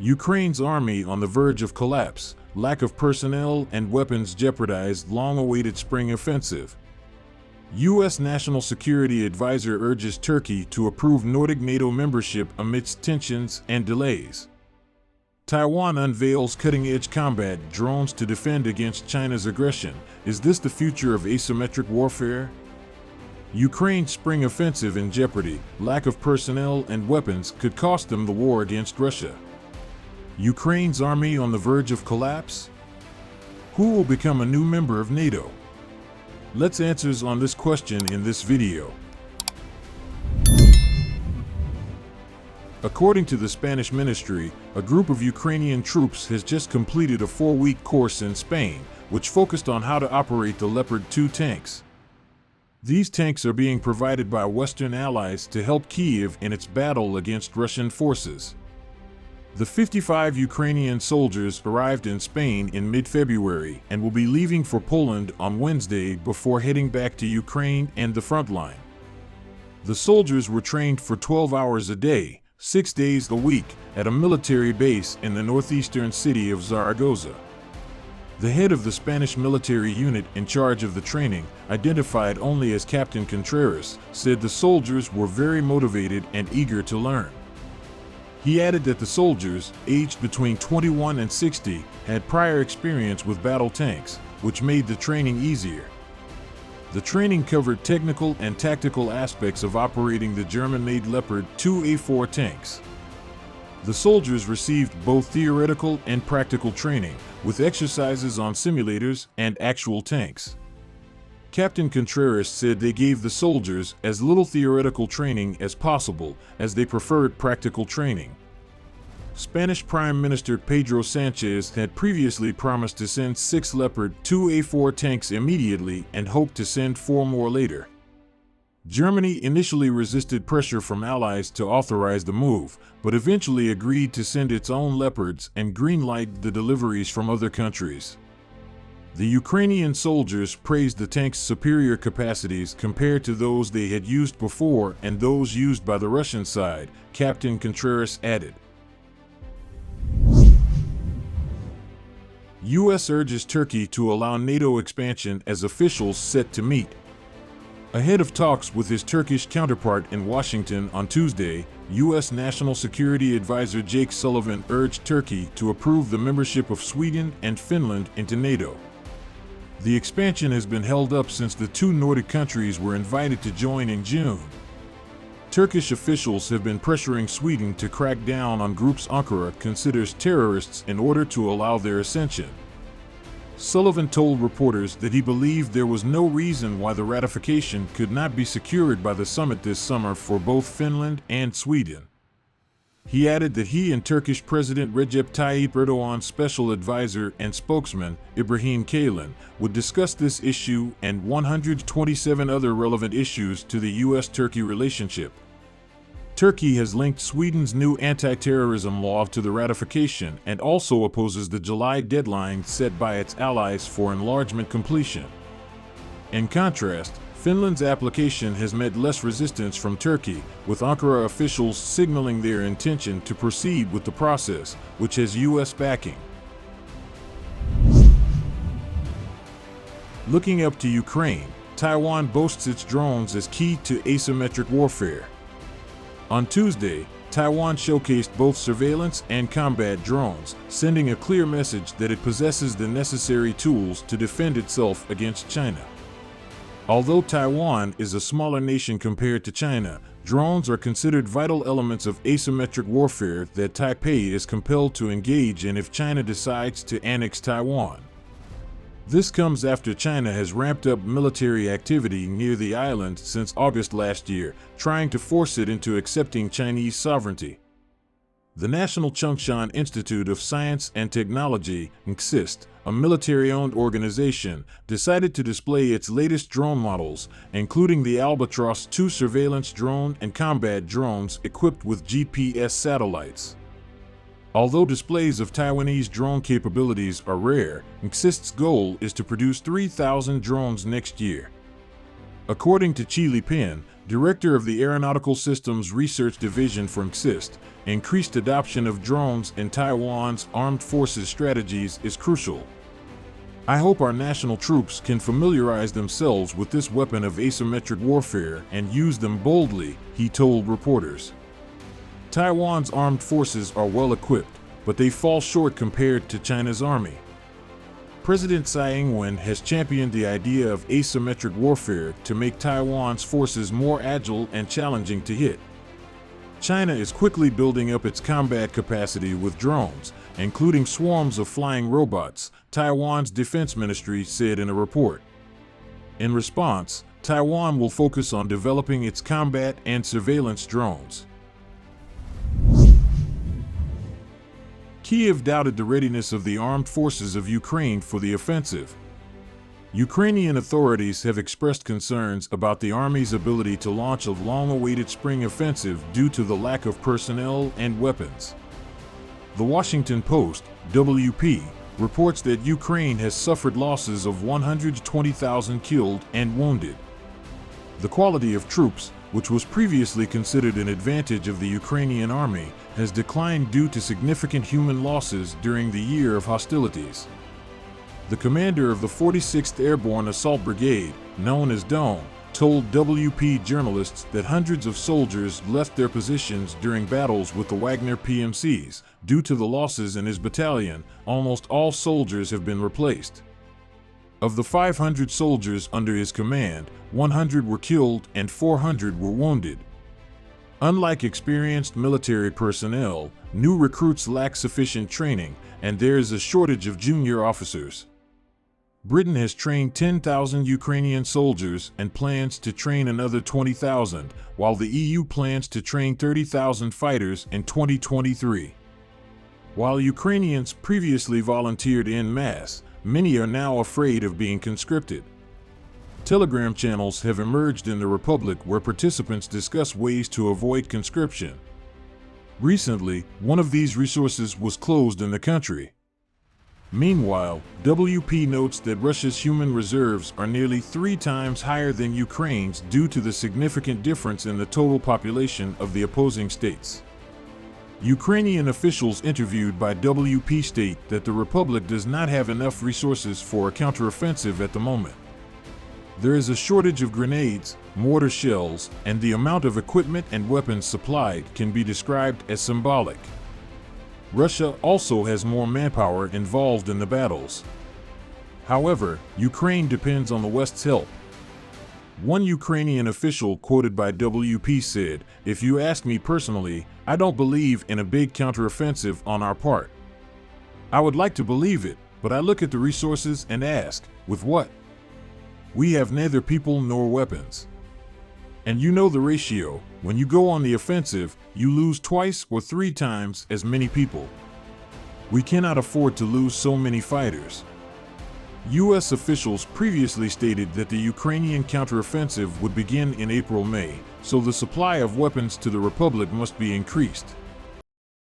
Ukraine's army on the verge of collapse, lack of personnel and weapons jeopardized long-awaited spring offensive. U.S. National Security Advisor urges Turkey to approve Nordic NATO membership amidst tensions and delays. Taiwan unveils cutting-edge combat drones to defend against China's aggression. Is this the future of asymmetric warfare? Ukraine's spring offensive in jeopardy, lack of personnel and weapons could cost them the war against Russia. Ukraine's army on the verge of collapse? Who will become a new member of NATO? Let's answer on this question in this video. According to the Spanish ministry, a group of Ukrainian troops has just completed a 4-week course in Spain, which focused on how to operate the Leopard 2 tanks. These tanks are being provided by Western allies to help Kiev in its battle against Russian forces. The 55 Ukrainian soldiers arrived in Spain in mid-February and will be leaving for Poland on Wednesday before heading back to Ukraine and the front line. The soldiers were trained for 12 hours a day, 6 days a week, at a military base in the northeastern city of Zaragoza. The head of the Spanish military unit in charge of the training, identified only as Captain Contreras, said the soldiers were very motivated and eager to learn. He added that the soldiers, aged between 21 and 60, had prior experience with battle tanks, which made the training easier. The training covered technical and tactical aspects of operating the German-made Leopard 2A4 tanks. The soldiers received both theoretical and practical training, with exercises on simulators and actual tanks. Captain Contreras said they gave the soldiers as little theoretical training as possible, as they preferred practical training. Spanish Prime Minister Pedro Sanchez had previously promised to send 6 Leopard 2A4 tanks immediately and hoped to send 4 more later. Germany initially resisted pressure from allies to authorize the move, but eventually agreed to send its own Leopards and green-lighted the deliveries from other countries. The Ukrainian soldiers praised the tanks' superior capacities compared to those they had used before and those used by the Russian side, Captain Contreras added. U.S. urges Turkey to allow NATO expansion as officials set to meet. Ahead of talks with his Turkish counterpart in Washington on Tuesday, U.S. National Security Advisor Jake Sullivan urged Turkey to approve the membership of Sweden and Finland into NATO. The expansion has been held up since the 2 Nordic countries were invited to join in June. Turkish officials have been pressuring Sweden to crack down on groups Ankara considers terrorists in order to allow their ascension. Sullivan told reporters that he believed there was no reason why the ratification could not be secured by the summit this summer for both Finland and Sweden. He added that he and Turkish President Recep Tayyip Erdogan's special advisor and spokesman, Ibrahim Kalin, would discuss this issue and 127 other relevant issues to the U.S.-Turkey relationship. Turkey has linked Sweden's new anti-terrorism law to the ratification and also opposes the July deadline set by its allies for enlargement completion. In contrast, Finland's application has met less resistance from Turkey, with Ankara officials signaling their intention to proceed with the process, which has U.S. backing. Looking up to Ukraine, Taiwan boasts its drones as key to asymmetric warfare. On Tuesday, Taiwan showcased both surveillance and combat drones, sending a clear message that it possesses the necessary tools to defend itself against China. Although Taiwan is a smaller nation compared to China, drones are considered vital elements of asymmetric warfare that Taipei is compelled to engage in if China decides to annex Taiwan. This comes after China has ramped up military activity near the island since August last year, trying to force it into accepting Chinese sovereignty. The National Chung-Shan Institute of Science and Technology, NCSIST, a military-owned organization, decided to display its latest drone models, including the Albatros 2 surveillance drone and combat drones equipped with GPS satellites. Although displays of Taiwanese drone capabilities are rare, NCSIST's goal is to produce 3,000 drones next year. According to Chile Pen, director of the Aeronautical Systems Research Division from XIST, increased adoption of drones in Taiwan's armed forces strategies is crucial. I hope our national troops can familiarize themselves with this weapon of asymmetric warfare and use them boldly, he told reporters. Taiwan's armed forces are well equipped, but they fall short compared to China's army. President Tsai Ing-wen has championed the idea of asymmetric warfare to make Taiwan's forces more agile and challenging to hit. China is quickly building up its combat capacity with drones, including swarms of flying robots, Taiwan's defense ministry said in a report. In response, Taiwan will focus on developing its combat and surveillance drones. Kiev doubted the readiness of the armed forces of Ukraine for the offensive. Ukrainian authorities have expressed concerns about the army's ability to launch a long-awaited spring offensive due to the lack of personnel and weapons. The Washington Post, WP, reports that Ukraine has suffered losses of 120,000 killed and wounded. The quality of troops, which was previously considered an advantage of the Ukrainian army, has declined due to significant human losses during the year of hostilities. The commander of the 46th Airborne Assault Brigade, known as Dome, told WP journalists that hundreds of soldiers left their positions during battles with the Wagner PMCs. Due to the losses in his battalion, almost all soldiers have been replaced. Of the 500 soldiers under his command, 100 were killed and 400 were wounded. Unlike experienced military personnel, new recruits lack sufficient training, and there is a shortage of junior officers. Britain has trained 10,000 Ukrainian soldiers and plans to train another 20,000, while the EU plans to train 30,000 fighters in 2023. While Ukrainians previously volunteered en masse, many are now afraid of being conscripted. Telegram channels have emerged in the Republic where participants discuss ways to avoid conscription. Recently, one of these resources was closed in the country. Meanwhile, WP notes that Russia's human reserves are nearly 3 times higher than Ukraine's due to the significant difference in the total population of the opposing states. Ukrainian officials interviewed by WP state that the Republic does not have enough resources for a counteroffensive at the moment. There is a shortage of grenades, mortar shells, and the amount of equipment and weapons supplied can be described as symbolic. Russia also has more manpower involved in the battles. However, Ukraine depends on the West's help. One Ukrainian official quoted by WP said, "If you ask me personally, I don't believe in a big counteroffensive on our part. I would like to believe it, but I look at the resources and ask, with what? We have neither people nor weapons. And you know the ratio, when you go on the offensive, you lose 2 or 3 times as many people. We cannot afford to lose so many fighters." U.S. officials previously stated that the Ukrainian counteroffensive would begin in April-May, so the supply of weapons to the Republic must be increased.